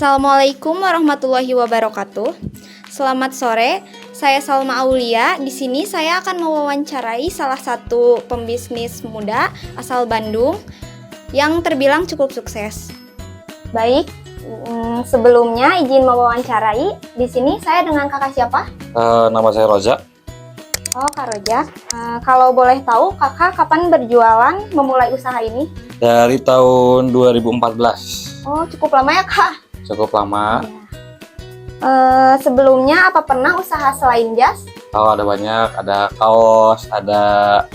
Assalamualaikum warahmatullahi wabarakatuh. Selamat sore, saya Salma Aulia. Di sini saya akan mewawancarai salah satu pembisnis muda asal Bandung yang terbilang cukup sukses. Baik, sebelumnya izin mewawancarai. Di sini saya dengan kakak siapa? Nama saya Roza. Oh, Kak Roja. Kalau boleh tahu, kakak kapan berjualan memulai usaha ini? Dari tahun 2014. Oh, cukup lama ya, Kak? Cukup lama. Sebelumnya apa pernah usaha selain jas? Oh, ada banyak. Ada kaos, ada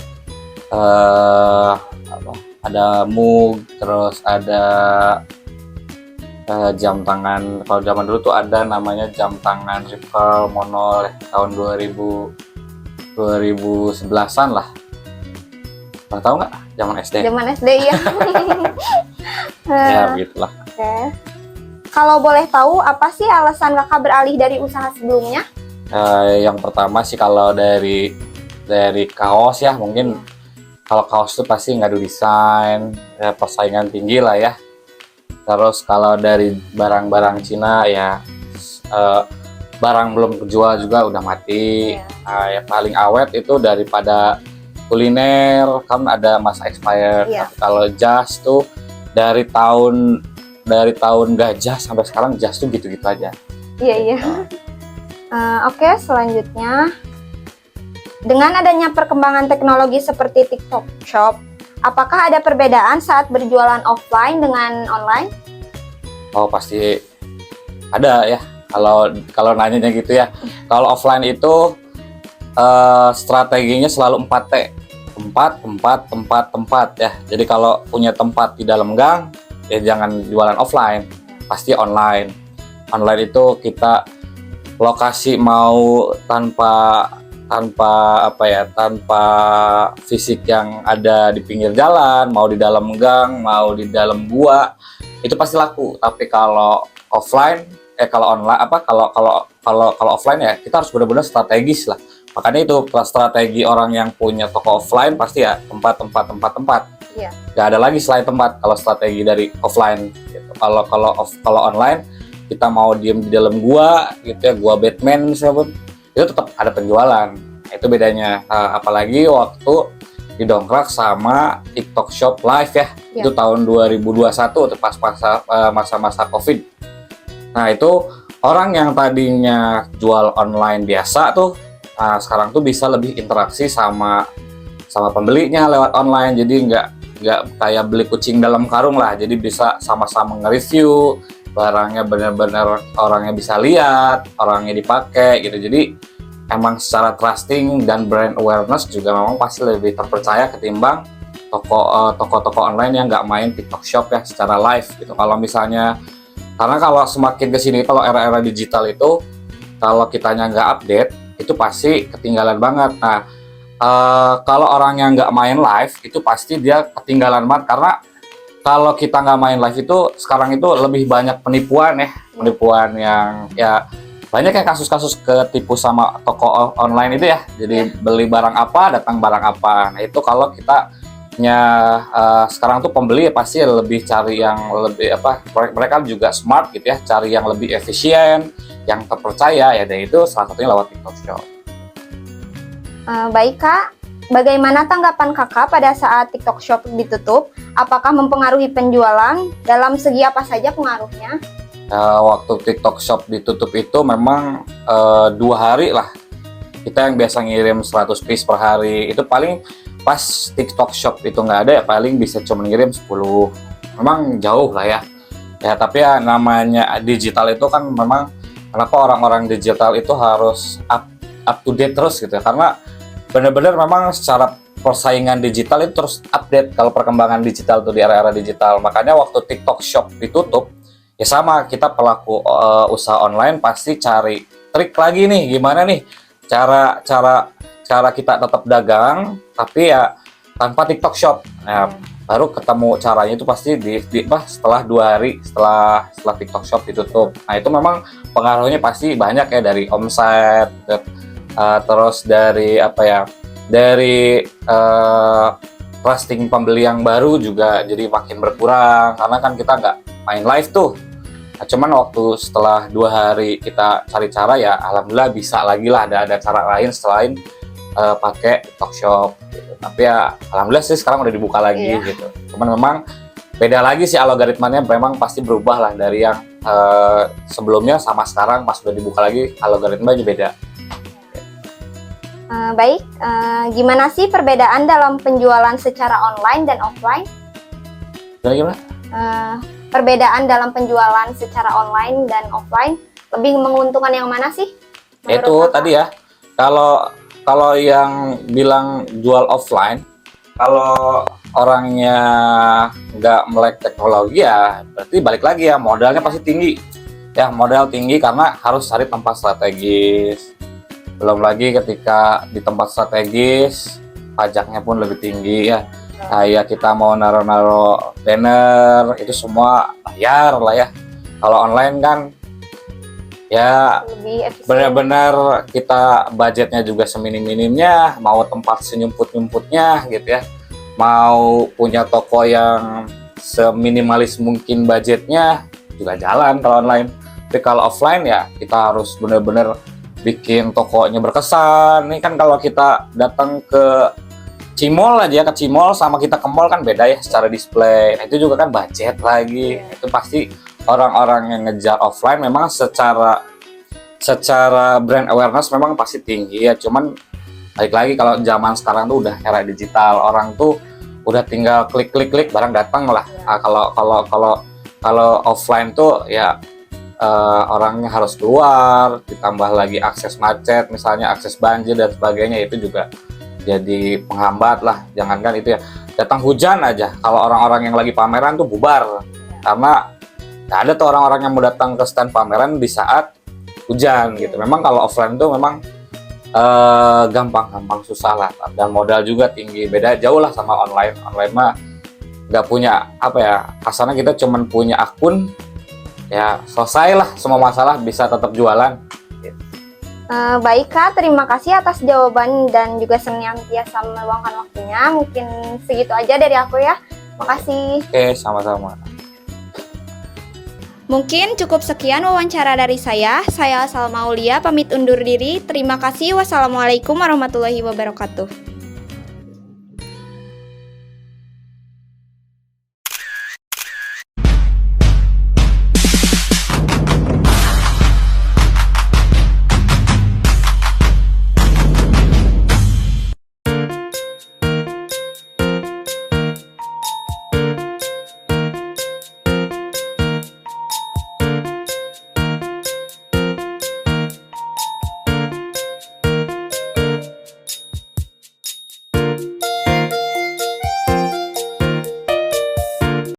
mug, terus ada jam tangan. Kalau zaman dulu tuh ada namanya jam tangan Ripple Monol tahun 2011-an lah. Pernah tahu nggak? Zaman SD. Zaman SD ya. Ya begitulah. Oke. Kalau boleh tahu apa sih alasan kakak beralih dari usaha sebelumnya? Yang pertama sih kalau dari kaos ya, mungkin kalau kaos itu pasti ngadu desain, ya persaingan tinggi lah ya. Terus kalau dari barang-barang Cina ya barang belum kejual juga udah mati. Ya paling awet itu daripada kuliner kan ada masa expired. Tapi kalau jas tuh dari tahun gajah sampai sekarang jas tuh gitu-gitu aja. Iya. Oke, selanjutnya dengan adanya perkembangan teknologi seperti TikTok Shop, apakah ada perbedaan saat berjualan offline dengan online? Oh, pasti ada ya. Kalau nanyanya gitu ya. Kalau offline itu strateginya selalu 4T. Tempat ya. Jadi kalau punya tempat di dalam gang, ya jangan jualan offline, pasti online. Online itu kita lokasi mau tanpa fisik yang ada di pinggir jalan, mau di dalam gang, mau di dalam gua, itu pasti laku. Tapi kalau offline, kalau online kalau offline ya kita harus benar-benar strategis lah. Makanya itu strategi orang yang punya toko offline pasti ya tempat. Iya. Gak ada lagi selain tempat kalau strategi dari offline gitu. Kalau online kita mau diem di dalam gua gitu ya, gua Batman misalnya pun, itu tetap ada penjualan. Itu bedanya. Apalagi waktu didongkrak sama TikTok Shop Live ya. Itu tahun 2021 tuh pas masa-masa Covid. Nah, itu orang yang tadinya jual online biasa tuh sekarang tuh bisa lebih interaksi sama pembelinya lewat online. Jadi nggak kayak beli kucing dalam karung lah, jadi bisa sama-sama nge-review barangnya, bener-bener orangnya bisa lihat, orangnya dipakai gitu. Jadi emang secara trusting dan brand awareness juga memang pasti lebih terpercaya ketimbang toko-toko online yang nggak main TikTok Shop ya secara live gitu. Kalau misalnya, karena kalau semakin kesini, kalau era-era digital itu kalau kitanya nggak update itu pasti ketinggalan banget. Nah, kalau orang yang nggak main live itu pasti dia ketinggalan banget, karena kalau kita nggak main live itu sekarang itu lebih banyak penipuan yang ya banyak ya kasus-kasus ketipu sama toko online itu ya. Jadi beli barang apa, datang barang apa. Nah itu kalau kita sekarang tuh pembeli pasti lebih cari yang lebih mereka juga smart gitu ya, cari yang lebih efisien, yang terpercaya ya, dan itu salah satunya lewat TikTok Shop. Baik Kak, bagaimana tanggapan kakak pada saat TikTok Shop ditutup? Apakah mempengaruhi penjualan? Dalam segi apa saja pengaruhnya? Waktu TikTok Shop ditutup itu memang 2 hari lah. Kita yang biasa ngirim 100 piece per hari, itu paling pas TikTok Shop itu nggak ada ya paling bisa cuma ngirim 10. Memang jauh lah ya. Ya tapi ya namanya digital itu kan memang, kenapa orang-orang digital itu harus up to date terus gitu ya, karena benar-benar memang secara persaingan digital itu terus update kalau perkembangan digital tuh di era-era digital. Makanya waktu TikTok Shop ditutup ya sama, kita pelaku usaha online pasti cari trik lagi nih, gimana nih cara kita tetap dagang tapi ya tanpa TikTok Shop. Nah, baru ketemu caranya itu pasti setelah 2 hari setelah TikTok Shop ditutup. Nah itu memang pengaruhnya pasti banyak ya, dari omset, terus dari trusting pembeli yang baru juga jadi makin berkurang, karena kan kita nggak main live tuh. Nah, cuman waktu setelah 2 hari kita cari cara ya, alhamdulillah bisa lagi lah, ada cara lain selain pakai TikTok gitu. Tapi ya alhamdulillah sih sekarang udah dibuka lagi gitu. Cuman memang beda lagi sih algoritmanya, memang pasti berubah lah dari yang sebelumnya sama sekarang pas udah dibuka lagi algoritmanya beda. Baik, gimana sih perbedaan dalam penjualan secara online dan offline? Gimana? Perbedaan dalam penjualan secara online dan offline lebih menguntungkan yang mana sih? Itu tadi ya, kalau yang bilang jual offline, kalau orangnya nggak melek teknologi ya berarti balik lagi ya, modalnya pasti tinggi. Ya, modal tinggi karena harus cari tempat strategis. Belum lagi ketika di tempat strategis, pajaknya pun lebih tinggi ya. Kayak kita mau naro-naro banner, itu semua bayar lah ya. Kalau online kan ya Lebih efisien. benar-benar kita budgetnya juga seminim-minimnya, mau tempat senyumput-nyumputnya gitu ya, mau punya toko yang seminimalis mungkin budgetnya juga jalan kalau online. Tapi kalau offline ya kita harus benar-benar bikin tokonya berkesan. Ini kan kalau kita datang ke Cimol aja, ke Cimol sama kita ke mall kan beda ya secara display. Nah, itu juga kan budget lagi. Itu pasti orang-orang yang ngejar offline memang secara brand awareness memang pasti tinggi ya. Cuman balik lagi kalau zaman sekarang tuh udah era digital, orang tuh udah tinggal klik barang datang lah. Nah, kalau offline tuh ya orangnya harus keluar, ditambah lagi akses macet, misalnya akses banjir dan sebagainya, itu juga jadi penghambat lah. Jangankan itu ya, datang hujan aja, kalau orang-orang yang lagi pameran tuh bubar karena nggak ada tuh orang-orang yang mau datang ke stand pameran di saat hujan gitu. Memang kalau offline tuh memang gampang susah lah, dan modal juga tinggi, beda jauh lah sama online. Online mah nggak punya apa ya, kasarnya kita cuman punya akun ya, selesai lah semua masalah, bisa tetap jualan. Baik Kak, terima kasih atas jawaban dan juga senantiasa meluangkan waktunya. Mungkin segitu aja dari aku ya. Makasih. Oke, sama-sama. Mungkin cukup sekian wawancara dari saya. Saya Salma Aulia pamit undur diri. Terima kasih. Wassalamualaikum warahmatullahi wabarakatuh.